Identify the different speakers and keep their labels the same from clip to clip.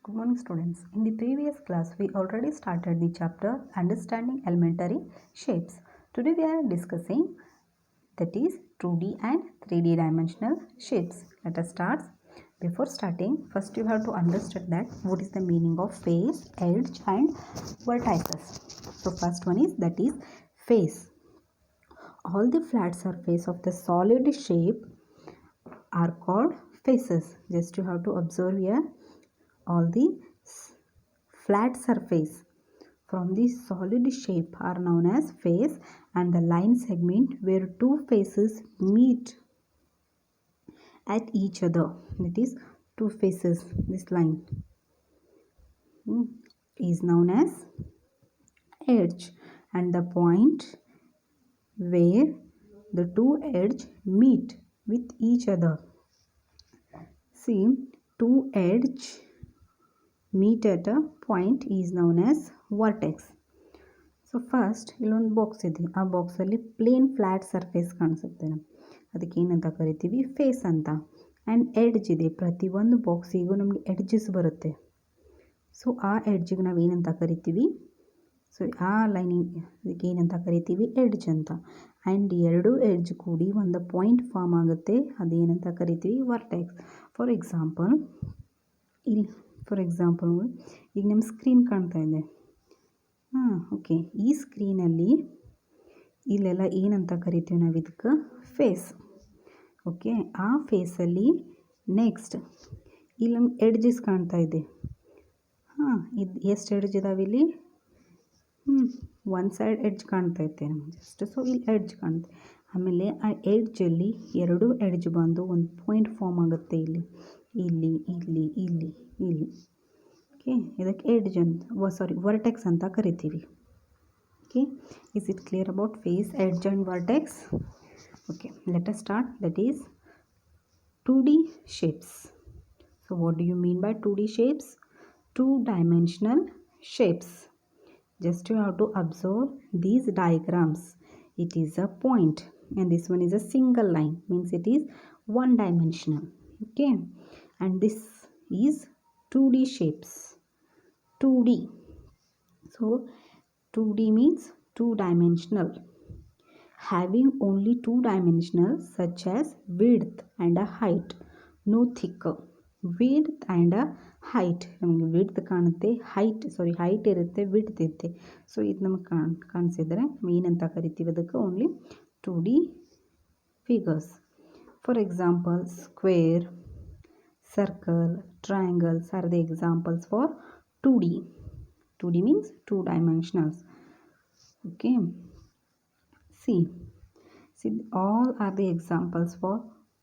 Speaker 1: Good morning students. In the previous class we already started the chapter Understanding Elementary Shapes. Today we are discussing that is 2D and 3D dimensional shapes. Let us start. Before starting, first you have to understand that what is the meaning of face, edge and vertices. So first one is that is face. All the flat surface of the solid shape are called faces. Just you have to observe here, all the flat surface from the solid shape are known as face, and the line segment where two faces meet at each other, that is two faces, this line is known as edge, and the point where the two edge meet with each other. See, two edge meet at a point is known as vertex. So first ಇಲ್ಲೊಂದು box ಇದೆ, ಆ ಬಾಕ್ಸಲ್ಲಿ plane flat surface ಕಾಣಿಸುತ್ತೆ, ಅದಕ್ಕೆ ಏನಂತ ಕರಿತೀವಿ, face ಅಂತ. And edge ಇದೆ, ಪ್ರತಿಯೊಂದು ಬಾಕ್ಸಿಗೂ ನಮಗೆ ಎಡ್ಜಸ್ ಬರುತ್ತೆ. ಸೊ ಆ ಎಡ್ಜಿಗೆ ನಾವು ಏನಂತ ಕರಿತೀವಿ, ಸೊ ಆ ಲೈನಿಂಗ್ ಅದಕ್ಕೆ ಏನಂತ ಕರಿತೀವಿ, ಎಡ್ಜ್ ಅಂತ. ಆ್ಯಂಡ್ ಎರಡು ಎಡ್ಜ್ ಕೂಡಿ ಒಂದು ಪಾಯಿಂಟ್ ಫಾರ್ಮ್ ಆಗುತ್ತೆ, ಅದೇನಂತ ಕರಿತೀವಿ, ವರ್ಟೆಕ್ಸ್. ಫಾರ್ ಎಕ್ಸಾಂಪಲ್ ಈಗ ನಿಮ್ಮ ಸ್ಕ್ರೀನ್ ಕಾಣ್ತಾ ಇದೆ. ಓಕೆ, ಈ ಸ್ಕ್ರೀನಲ್ಲಿ ಇಲ್ಲೆಲ್ಲ ಏನಂತ ಕರಿತೀವಿ ನಾವು, ಇದಕ್ಕೆ ಫೇಸ್. ಓಕೆ, ಆ ಫೇಸಲ್ಲಿ ನೆಕ್ಸ್ಟ್ ಇಲ್ಲಿ ನಮ್ಗೆ ಎಡ್ಜಸ್ ಕಾಣ್ತಾ ಇದೆ. ಇದು ಎಷ್ಟು ಎಡ್ಜ್ ಇದಾವೆ ಇಲ್ಲಿ, ಒನ್ ಸೈಡ್ ಎಡ್ಜ್ ಕಾಣ್ತಾ ಇತ್ತೆ ನಮಗೆ ಜಸ್ಟ್. ಸೊ ಇಲ್ಲಿ ಎಡ್ಜ್ ಕಾಣುತ್ತೆ. ಆಮೇಲೆ ಆ ಎಡ್ಜಲ್ಲಿ ಎರಡು ಎಡ್ಜ್ ಬಂದು ಒಂದು ಪಾಯಿಂಟ್ ಫಾರ್ಮ್ ಆಗುತ್ತೆ, ಇಲ್ಲಿ ಇಲ್ಲಿ ಇಲ್ಲಿ ಇಲ್ಲಿ ಇಲ್ಲಿ. ಓಕೆ, ಇದಕ್ಕೆ ಎಡ್ಜ್ ಅಂತ ವರ್ಟೆಕ್ಸ್ ಅಂತ ಕರಿತೀವಿ. Okay, is it clear about face, edge and vertex? Okay, let us start. That is 2D shapes. So what do you mean by 2D shapes? Two-dimensional shapes. Just you have to observe these diagrams. It is a point and this one is a single line, means it is one dimensional. Okay, and this is 2D shapes. 2D. So 2D means two-dimensional, having only two dimensionals such as width and a height, no thicker. Width and a height, ನಮಗೆ width ಕಾಣುತ್ತೆ, height ಇರುತ್ತೆ, width ಇರುತ್ತೆ. So ಇದು ನಮಗೆ ಕಾಣಿಸಿದರೆ ಏನಂತ ಕರಿತೀವಿ, ಅದಕ್ಕೆ only 2D figures. For example, square, circle, triangles are the examples for 2D. 2D means two dimensionals. Okay, see all are the examples for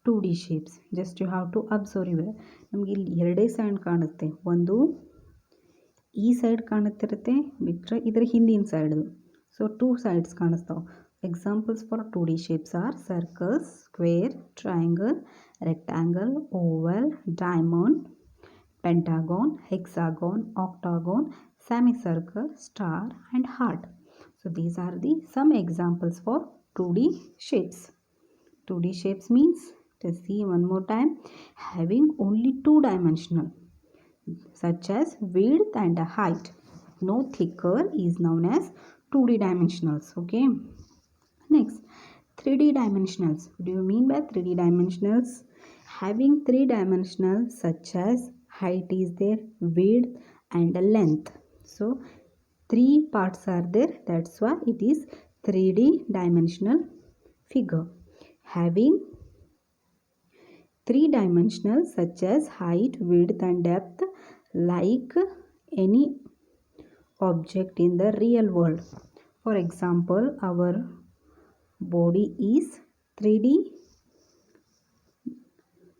Speaker 1: 2D shapes. Just you have to observe here. ನಮಗೆ ಇಲ್ಲಿ ಎರಡೇ side ಕಾಣುತ್ತೆ, ಒಂದು ಈ side ಕಾಣುತ್ತಿರುತ್ತೆ, ಬಿಟ್ಟರೆ ಇದರ ಹಿಂದಿನ side. So two sides ಕಾಣಿಸ್ತಾವೆ. Examples for 2D shapes are circles, square, triangle, rectangle, oval, diamond, pentagon, hexagon, octagon, semicircle, star and heart. So these are the some examples for 2D shapes. 2D shapes means, let's see one more time, having only two dimensional such as width and height, no thicker, is known as 2D dimensionals. Okay, next 3D dimensionals. What do you mean by 3D dimensionals? Having three dimensionals such as height is there, width and length. So three parts are there, that's why it is 3D dimensional figure. Having three dimensionals such as height, width and depth, like any object in the real world. For example, our body is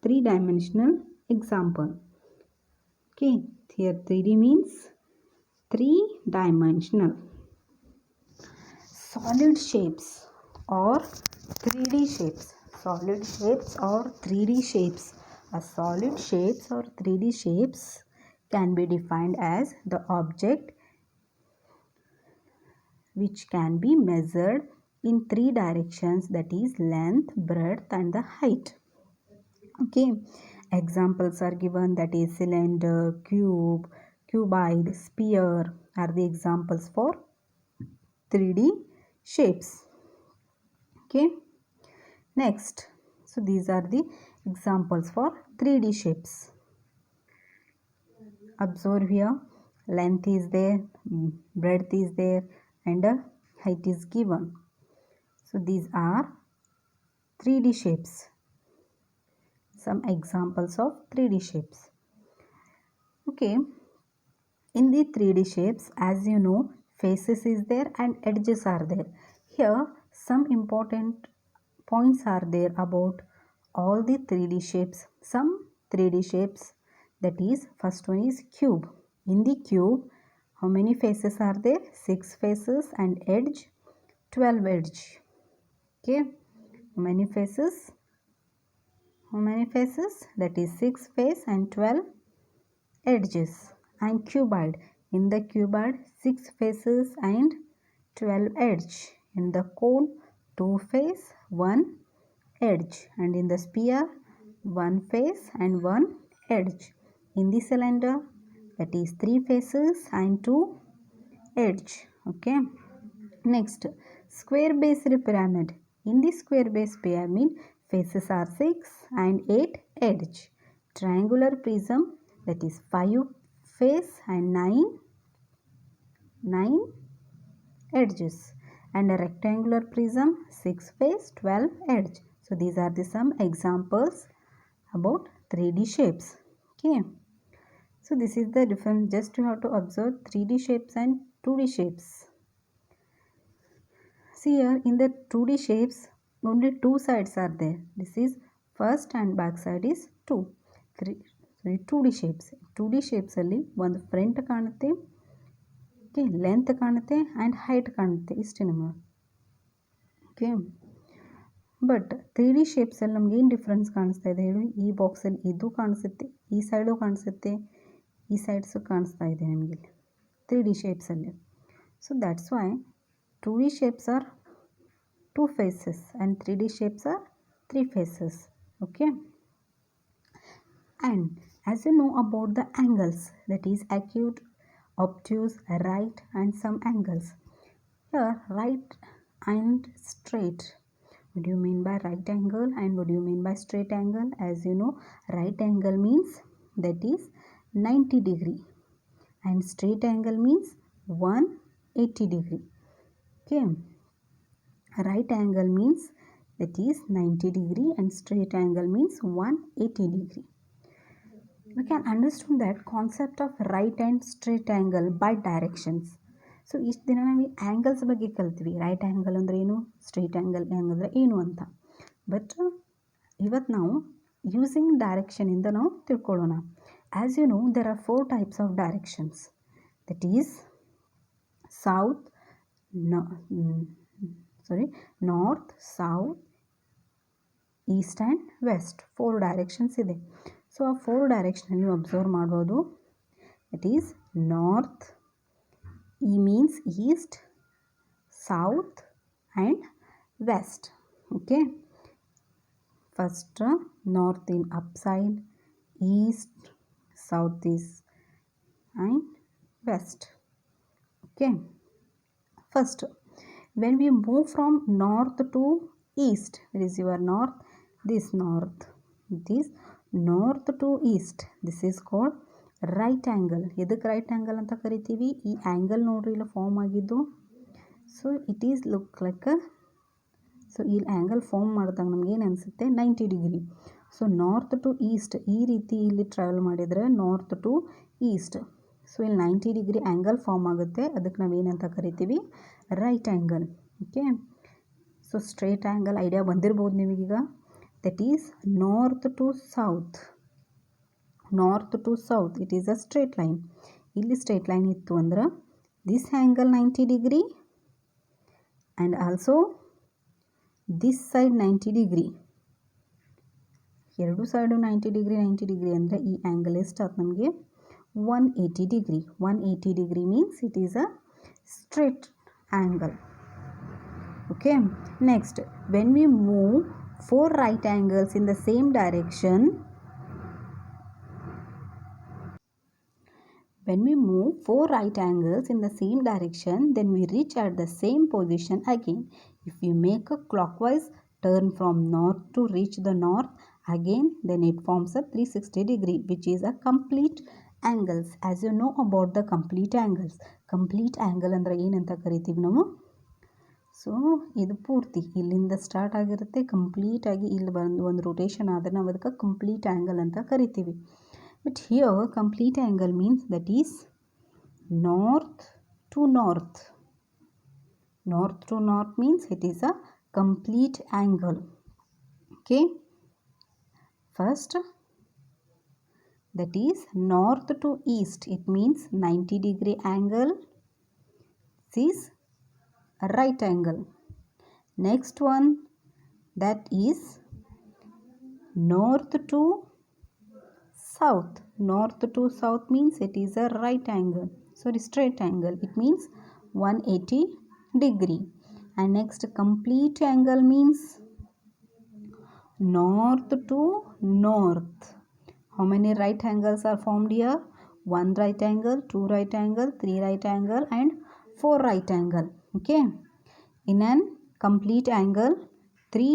Speaker 1: 3-dimensional example. Okay, here 3D means three-dimensional. Solid shapes or 3D shapes. Solid shapes or 3D shapes. A solid shapes or 3D shapes can be defined as the object which can be measured in three directions, that is length, breadth and the height. Okay, Examples are given, that is cylinder, cube, cuboid, sphere are the examples for 3D shapes. Okay, next, so these are the examples for 3D shapes. Observe here, length is there, breadth is there, and height is given. So these are 3D shapes, some examples of 3D shapes. Okay, in the 3D shapes, as you know, faces is there and edges are there. Here some important points are there about all the 3D shapes. Some 3D shapes, that is, first one is cube. In the cube, how many faces are there? 6 faces and edge 12 edge. Okay, how many faces? That is 6 face and 12 edges. And cuboid, in the cuboid 6 faces and 12 edge. In the cone 2 face 1 edge, and in the sphere 1 face and 1 edge. In the cylinder, that is 3 faces and 2 edge. Okay, next, square based pyramid. In the square based pyramid, faces are 6 and 8 edge. Triangular prism, that is 5 face and 9 edges. And a rectangular prism, 6 face 12 edge. So these are the some examples about 3D shapes. Okay, so this is the difference. Just you have to observe 3D shapes and 2D shapes. See here, in the 2D shapes only two sides are there. This is first and back side is 2. 2D shapes. 2D shapes ಅಲ್ಲಿ ಒಂದು front ಕಾಣುತ್ತೆ, okay, length ಕಾಣುತ್ತೆ and height ಕಾಣುತ್ತೆ, ಇಷ್ಟೇ ನಮಗೆ. Okay, but 3D ಶೇಪ್ಸಲ್ಲಿ ನಮ್ಗೆ ಏನು difference ಕಾಣಿಸ್ತಾ ಇದೆ ಹೇಳಿ? ಈ ಬಾಕ್ಸಲ್ಲಿ ಇದು ಕಾಣಿಸುತ್ತೆ, ಈ ಸೈಡು ಕಾಣಿಸುತ್ತೆ, ಈ ಸೈಡ್ಸು ಕಾಣಿಸ್ತಾ ಇದೆ ನಮಗೆ 3D ಶೇಪ್ಸಲ್ಲಿ. So that's why 2D shapes are 2 faces and 3D shapes are 3 faces. Okay, and as you know about the angles, that is acute, obtuse, right and some angles. Here right and straight. What do you mean by right angle and what do you mean by straight angle? As you know, right angle means that is 90 degree and straight angle means 180 degree. Okay, right angle means that is 90 degree and straight angle means 180 degree. We can understand that concept of right and straight angle by directions. So ಇಷ್ಟು ದಿನ ನಾವು ಈ angles ಬಗ್ಗೆ ಕಲ್ತೀವಿ, right angle ಅಂದರೆ ಏನು, straight angle ಅಂದರೆ ಏನು ಅಂತ. ಬಟ್ ಇವತ್ತು ನಾವು ಯೂಸಿಂಗ್ ಡೈರೆಕ್ಷನಿಂದ ನಾವು ತಿಳ್ಕೊಳ್ಳೋಣ. As you know, there are 4 types of directions, that is south, north, south, east and west. 4 directions ಇದೆ. ಸೊ ಆ 4 ಡೈರೆಕ್ಷನ್ ನೀವು ಅಬ್ಸರ್ವ್ ಮಾಡ್ಬೋದು. It is north, E means east, south and west. Okay, first north in upside, east, south is and west. Okay, first when we move from north to east, it is your north, this north, it is north to east, this is called right angle. ಎದಕ್ಕೆ right angle ಅಂತ ಕರಿತೀವಿ? ಈ angle ನೋಡ್ರಿ ಇಲ್ಲ form ಆಗಿದ್ದು. So it is look like so ಈ angle form ಮಾಡಿದಾಗ ನಮ್ಗೆ ಏನು ಅನಿಸುತ್ತೆ? 90 degree. So north to east ಈ ರೀತಿ ಇಲ್ಲಿ ಟ್ರಾವೆಲ್ ಮಾಡಿದರೆ ನಾರ್ತ್ ಟು ಈಸ್ಟ್, ಸೊ ಇಲ್ಲಿ 90 ಡಿಗ್ರಿ ಆ್ಯಂಗಲ್ ಫಾರ್ಮ್ ಆಗುತ್ತೆ. ಅದಕ್ಕೆ ನಾವು ಏನಂತ ಕರಿತೀವಿ? Right angle. Okay, so straight angle idea ಬಂದಿರ್ಬೋದು ನಿಮಗೀಗ. That is north to south. North to south it is a straight line. ಇಲ್ಲಿ ಸ್ಟ್ರೇಟ್ ಲೈನ್ ಇತ್ತು ಅಂದ್ರೆ this angle 90 degree and also this side 90 degree. ಎರಡು ಸೈಡು 90 ಡಿಗ್ರಿ 90 ಡಿಗ್ರಿ ಅಂದರೆ ಈ angle ಎಷ್ಟಾಯ್ತು ನಮಗೆ? 180 degree. 180 degree means it is a straight angle. Okay, next when we move 4 right angles in the same direction, When we move 4 right angles in the same direction, then we reach at the same position again. If we make a clockwise turn from north to reach the north again, then it forms a 360 degree, which is a complete angles. As you know about the complete angles, complete angle ಅಂದ್ರೆ ಏನಂತ ಕರಿತೀವಿ ನಾವು? So ಇದು ಪೂರ್ತಿ ಇಲ್ಲಿಂದ start ಆಗಿರುತ್ತೆ, ಕಂಪ್ಲೀಟಾಗಿ ಇಲ್ಲಿ ಬಂದು ಒಂದು ರೊಟೇಷನ್ ಆದರೆ ನಾವು ಅದಕ್ಕೆ ಕಂಪ್ಲೀಟ್ ಆ್ಯಂಗಲ್ ಅಂತ ಕರಿತೀವಿ. But here complete angle means that is north to north. North to north means it is a complete angle. Okay. First, that is north to east. It means 90 degree angle. This is a right angle. Next one, that is north to south. North to south means it is a right angle, sorry, straight angle. It means 180 degree. And next complete angle means north to north. How many right angles are formed here? 1 right angle, 2 right angle, 3 right angle and 4 right angle. Okay. In an complete angle, 4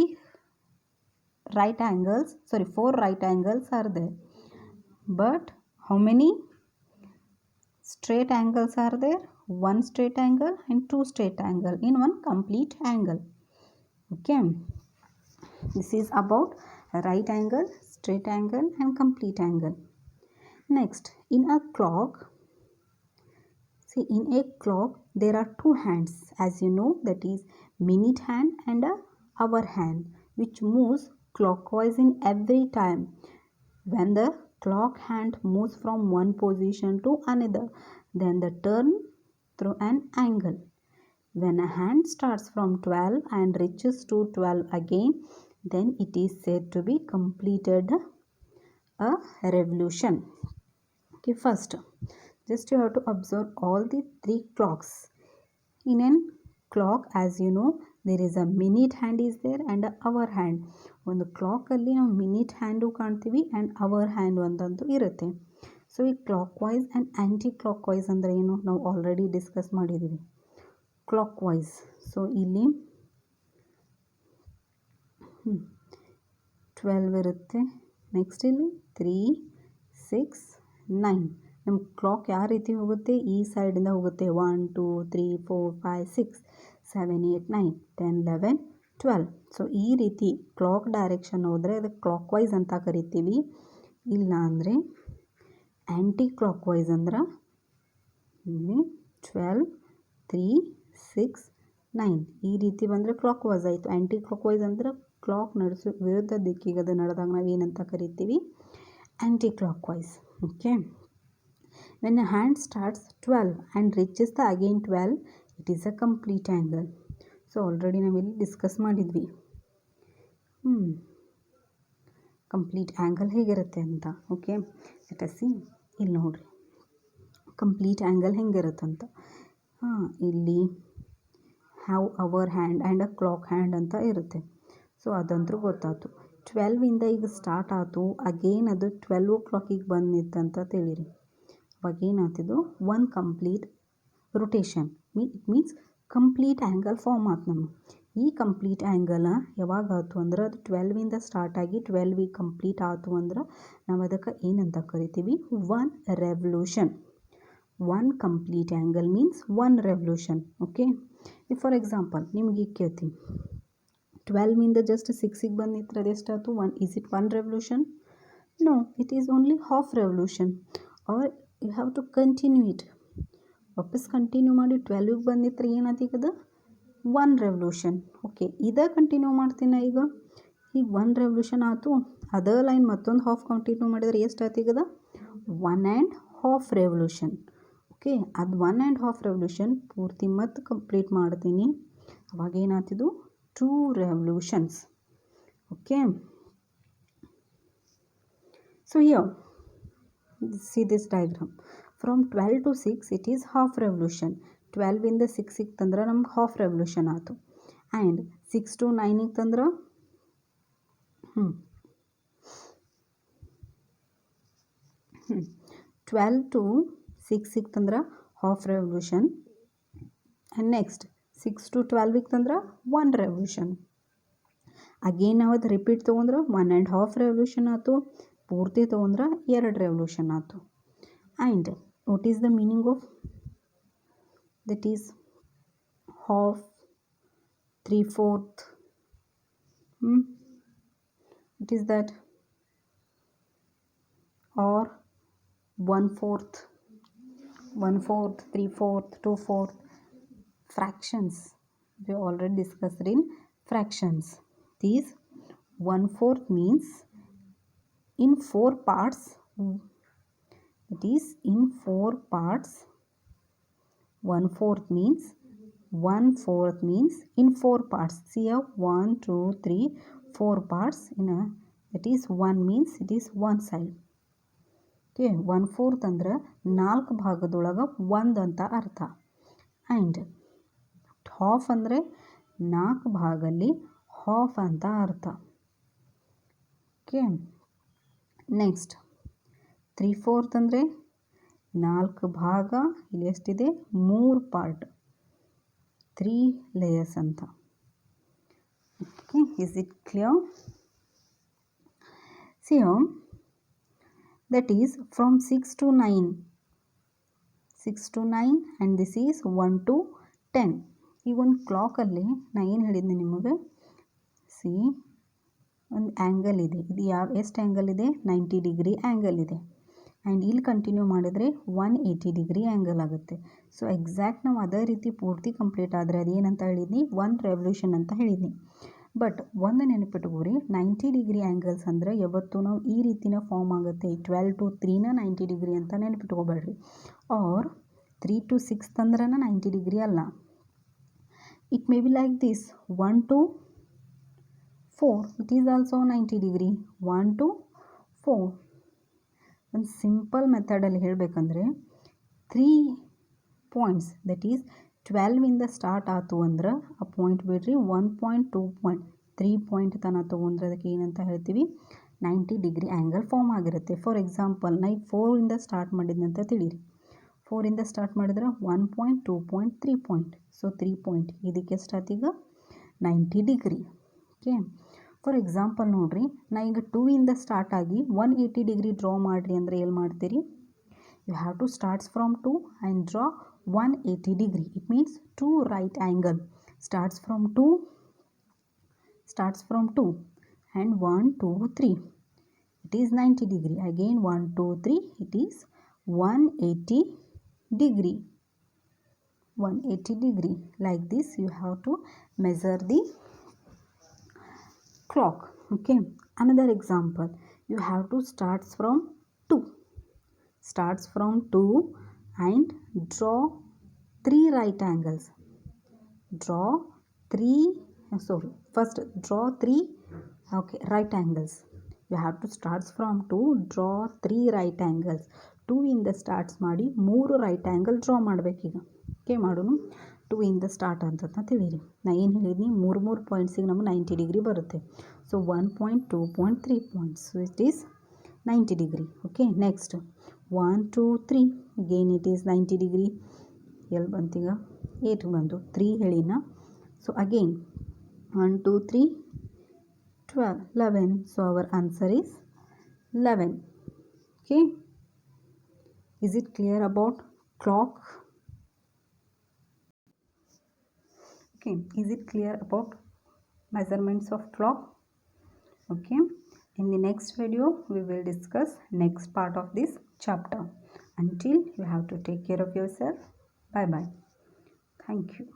Speaker 1: right angles are there. But how many straight angles are there? 1 straight angle and 2 straight angle in one complete angle. Okay. This is about right angle, straight angle and complete angle. Next, in a clock, see, in a clock there are 2 hands, as you know, that is minute hand and a hour hand, which moves clockwise in every time. When the clock hand moves from one position to another, then the turn through an angle. When a hand starts from 12 and reaches to 12 again, then it is said to be completed a revolution. Okay, first, just you have to observe all the 3 clocks. In a clock, as you know, there is a minute hand is there and a hour hand. ಒಂದು ಕ್ಲಾಕಲ್ಲಿ ನಾವು minute hand ಕಾಣ್ತೀವಿ and hour hand ಅಂತಂದು ಇರುತ್ತೆ. So ಈ clockwise and anticlockwise ಅಂದರೆ ಏನು ನಾವು ಆಲ್ರೆಡಿ ಡಿಸ್ಕಸ್ ಮಾಡಿದ್ದೀವಿ. ಕ್ಲಾಕ್ ವೈಸ್, ಸೊ ಇಲ್ಲಿ 12 ಇರುತ್ತೆ, ನೆಕ್ಸ್ಟ್ ಇಲ್ಲಿ 3, 6, 9. ನಮ್ಮ ಕ್ಲಾಕ್ ಯಾವ ರೀತಿ ಹೋಗುತ್ತೆ? ಈ ಸೈಡಿಂದ ಹೋಗುತ್ತೆ. 1, 2, 3, 4, 5, 6, 7, 8, 9, 10, 11, 12. ಸೊ ಈ ರೀತಿ ಕ್ಲಾಕ್ ಡೈರೆಕ್ಷನ್ ಹೋದರೆ ಅದಕ್ಕೆ ಕ್ಲಾಕ್ ವೈಸ್ ಅಂತ ಕರಿತೀವಿ. ಇಲ್ಲ ಅಂದರೆ ಆ್ಯಂಟಿ ಕ್ಲಾಕ್ ವೈಸ್ ಅಂದ್ರೆ 12, 3, 6, 9 ಈ ರೀತಿ ಬಂದರೆ ಕ್ಲಾಕ್ ವೈಸ್ ಆಯಿತು. ಆ್ಯಂಟಿ ಕ್ಲಾಕ್ ವೈಸ್ ಅಂದ್ರೆ ಕ್ಲಾಕ್ ನಡೆಸೋ ವಿರುದ್ಧ ದಿಕ್ಕಿಗೆ ಅದು ನಡೆದಾಗ ನಾವು ಏನಂತ ಕರಿತೀವಿ? Anticlockwise. Okay. When a hand starts 12 and reaches the again 12, it is a complete angle. So already ನಾವಿಲ್ಲಿ ಡಿಸ್ಕಸ್ ಮಾಡಿದ್ವಿ ಕಂಪ್ಲೀಟ್ ಆ್ಯಂಗಲ್ ಹೇಗಿರುತ್ತೆ ಅಂತ. Okay, let us see. ಇಲ್ಲಿ ನೋಡಿರಿ ಕಂಪ್ಲೀಟ್ ಆ್ಯಂಗಲ್ ಹೆಂಗಿರುತ್ತಂತ. ಇಲ್ಲಿ have our hand and a clock hand ಅಂತ ಇರುತ್ತೆ. So ಅದಂತೂ ಗೊತ್ತಾಯ್ತು. 12ಇಂದ ಈಗ ಸ್ಟಾರ್ಟ್ ಆಯಿತು, ಅಗೇನ್ ಅದು 12 o'clock ಬಂದಿತ್ತಂತ ತಿಳಿರಿ. ಅವಾಗ ಏನಾಗ್ತಿದ್ದು? One complete rotation it means complete angle form ಆಯ್ತು ನಮಗೆ. ಈ ಕಂಪ್ಲೀಟ್ ಆ್ಯಂಗಲ್ ಯಾವಾಗ ಆಯ್ತು ಅಂದ್ರೆ ಅದು 12ಇಂದ ಸ್ಟಾರ್ಟ್ ಆಗಿ 12 ಕಂಪ್ಲೀಟ್ ಆಯಿತು ಅಂದ್ರೆ ನಾವು ಅದಕ್ಕೆ ಏನಂತ ಕರಿತೀವಿ? One revolution. One complete angle means one revolution. Okay. ಈಗ ಫಾರ್ ಎಕ್ಸಾಂಪಲ್ ನಿಮ್ಗೆ ಈಗ ಕೇಳ್ತೀನಿ, 12ಇಂದ ಜಸ್ಟ್ 6ಗೆ ಬಂದಿತ್ತು, ಅದೆಷ್ಟಾಯ್ತು? 1. Is it one revolution? No, it is only half revolution. Are you have to continue it. ವಾಪಸ್ ಕಂಟಿನ್ಯೂ ಮಾಡಿ 12ಗೆ ಬಂದಿತ್ತು ಏನಾತೀಗದ? One revolution. ಓಕೆ, ಇದೇ ಕಂಟಿನ್ಯೂ ಮಾಡ್ತೀನಿ ಈಗ. ಈಗ ಒನ್ ರೆವಲ್ಯೂಷನ್ ಆಯಿತು, ಅದೇ ಲೈನ್ ಮತ್ತೊಂದು ಹಾಫ್ ಕಂಟಿನ್ಯೂ ಮಾಡಿದರೆ ಎಷ್ಟು ಆತೀಗದ? 1.5 ರೆವಲ್ಯೂಷನ್. ಓಕೆ, ಅದು 1.5 ರೆವಲ್ಯೂಷನ್ ಪೂರ್ತಿ ಮತ್ತೆ ಕಂಪ್ಲೀಟ್ ಮಾಡ್ತೀನಿ. ಅವಾಗ ಏನಾಗ್ತಿದ್ದು? 2 revolutions. Okay. So here, see this diagram. From 12 to 6, it is half revolution. 12ಇಂದ 6 ತಂದ್ರೆ ನಮ್ಗೆ ಹಾಫ್ ರೆವಲ್ಯೂಷನ್ ಆಯಿತು. ಆ್ಯಂಡ್ 6 to 9 ತಂದ್ರೆ 12 to 6 ಸಿಕ್ತಂದ್ರೆ half revolution. And next 6 to 12 ಇತ್ತಂದ್ರೆ 1 ರೆವಲ್ಯೂಷನ್. ಅಗೇನ್ ನಾವು ಅದು ರಿಪೀಟ್ ತೊಗೊಂಡ್ರೆ 1.5 ರೆವಲ್ಯೂಷನ್ ಆಯ್ತು. ಪೂರ್ತಿ ತೊಗೊಂಡ್ರೆ 2 ರೆವಲ್ಯೂಷನ್ ಆಯ್ತು. And what is the meaning of that is half, 3/4. It is that or 1/4, 3/4, 2/4. Fractions we already discussed in fractions. These 1/4 means in 4 parts. It is in 4 parts. 1/4 means 1/4 means in 4 parts. See here 1, 2, 3, 4 parts in a, that is 1 means it is one side. Okay, 1/4 ಅಂದ್ರೆ 4 ಭಾಗದೊಳಗೆ 1 ಅಂತ ಅರ್ಥ. And half ಅಂದರೆ 4 ಭಾಗದಲ್ಲಿ half ಅಂತ ಅರ್ಥ. Okay, next 3/4 ಅಂದರೆ 4 ಭಾಗ, ಇಲ್ಲಿ ಎಷ್ಟಿದೆ 3 ಪಾರ್ಟ್, 3 ಲೇಯರ್ಸ್ ಅಂತ. Okay, is it clear? See here, that is from 6 to 9. 6 to 9 and this is 1 to 10. ಈಗ ಒಂದು ಕ್ಲಾಕಲ್ಲಿ ನಾನು ಏನು ಹೇಳಿದ್ದೆ ನಿಮಗೆ, ಸಿ ಒಂದು ಆ್ಯಂಗಲ್ ಇದೆ. ಇದು ಎಷ್ಟು ಆ್ಯಂಗಲ್ ಇದೆ? 90 ಡಿಗ್ರಿ ಆ್ಯಂಗಲ್ ಇದೆ. ಆ್ಯಂಡ್ ಇಲ್ಲಿ ಕಂಟಿನ್ಯೂ ಮಾಡಿದರೆ 180 ಡಿಗ್ರಿ ಆ್ಯಂಗಲ್ ಆಗುತ್ತೆ. ಸೊ ಎಕ್ಸಾಕ್ಟ್ ನಾವು ಅದೇ ರೀತಿ ಪೂರ್ತಿ ಕಂಪ್ಲೀಟ್ ಆದರೆ ಅದೇನಂತ ಹೇಳಿದ್ನಿ? 1 ರೆವಲ್ಯೂಷನ್ ಅಂತ ಹೇಳಿದ್ನಿ. ಬಟ್ ಒಂದು ನೆನಪಿಟ್ಕೋರಿ, 90 ಡಿಗ್ರಿ ಆ್ಯಂಗಲ್ಸ್ ಅಂದರೆ ಯಾವತ್ತೂ ನಾವು ಈ ರೀತಿನ ಫಾರ್ಮ್ ಆಗುತ್ತೆ. 12 to 3ನ 90 ಡಿಗ್ರಿ ಅಂತ ನೆನಪಿಟ್ಕೋಬೇಡ್ರಿ. ಆರ್ 3 to 6 ಅಂದ್ರೆ 90 ಡಿಗ್ರಿ ಅಲ್ಲ. It may be like this, 1 to 4 it is also 90 degree. 1 to 4 ಒಂದು ಸಿಂಪಲ್ ಮೆಥಡಲ್ಲಿ ಹೇಳಬೇಕಂದ್ರೆ 3 ಪಾಯಿಂಟ್ಸ್, ದಟ್ ಈಸ್ 12 ಇಂದ ಸ್ಟಾರ್ಟ್ ಆಯ್ತು ಅಂದ್ರೆ ಆ ಪಾಯಿಂಟ್ ಬಿಡ್ರಿ 1 ಪಾಯಿಂಟ್, 2 ಪಾಯಿಂಟ್, 3 ಪಾಯಿಂಟ್ ತನಕ ತೊಗೊಂಡ್ರೆ ಅದಕ್ಕೆ ಏನಂತ ಹೇಳ್ತೀವಿ? 90 ಡಿಗ್ರಿ ಆ್ಯಂಗಲ್ ಫಾರ್ಮ್ ಆಗಿರುತ್ತೆ. ಫಾರ್ ಎಕ್ಸಾಂಪಲ್ ನಾ ಈಗ 4 ಇಂದ ಸ್ಟಾರ್ಟ್ ಮಾಡಿದ್ನಂತ ತಿಳಿರಿ. 4 ಇಂದ ಸ್ಟಾರ್ಟ್ ಮಾಡಿದ್ರೆ 1 point, 2 point, 3 point. So 3 point ಇದಕ್ಕೆ ಎಷ್ಟಾಯ್ತು ಈಗ? 90 ಡಿಗ್ರಿ. ಓಕೆ, ಫಾರ್ ಎಕ್ಸಾಂಪಲ್ ನೋಡಿರಿ, ನಾ ಈಗ 2 ಇಂದ ಸ್ಟಾರ್ಟ್ ಆಗಿ 180 ಡಿಗ್ರಿ ಡ್ರಾ ಮಾಡಿರಿ ಅಂದರೆ ಏನು ಮಾಡ್ತೀರಿ? You have to start from 2 and draw 180 degree. It means 2 right angle. Starts from 2 and 1, 2, 3. It is 90 degree. Again 1, 2, 3. It is 180 degree. 180 degree. Like this you have to measure the clock. Okay. Another example. You have to start from 2. Starts from 2 and draw 3 right angles. First draw 3 right angles. You have to start from 2, draw 3 right angles. 2 ಇಂದ starts ಮಾಡಿ 3 right angle draw ಮಾಡಬೇಕೀಗ. Okay, ಮಾಡೋಣ. 2 ಇಂದ start ಅಂತ ತಿಳಿರಿ. ನಾ ಏನು ಹೇಳಿದ್ನಿ? 3 ಪಾಯಿಂಟ್ಸಿಗೆ ನಮಗೆ 90 degree ಬರುತ್ತೆ. So 1 point, 2 point, 3 points. So it is 90 degree. Okay, next 1, 2, 3. Again it is 90 degree. ಎಲ್ಲಿ ಬಂತೀಗ? 8 ಬಂದು 3 ಹೇಳಿನ. So again 1, 2, 3, 12, 11. So our answer is 11. Okay, is it clear about clock? Okay, is it clear about measurements of clock? Okay, in the next video we will discuss next part of this chapter. Until, you have to take care of yourself. Bye bye. Thank you.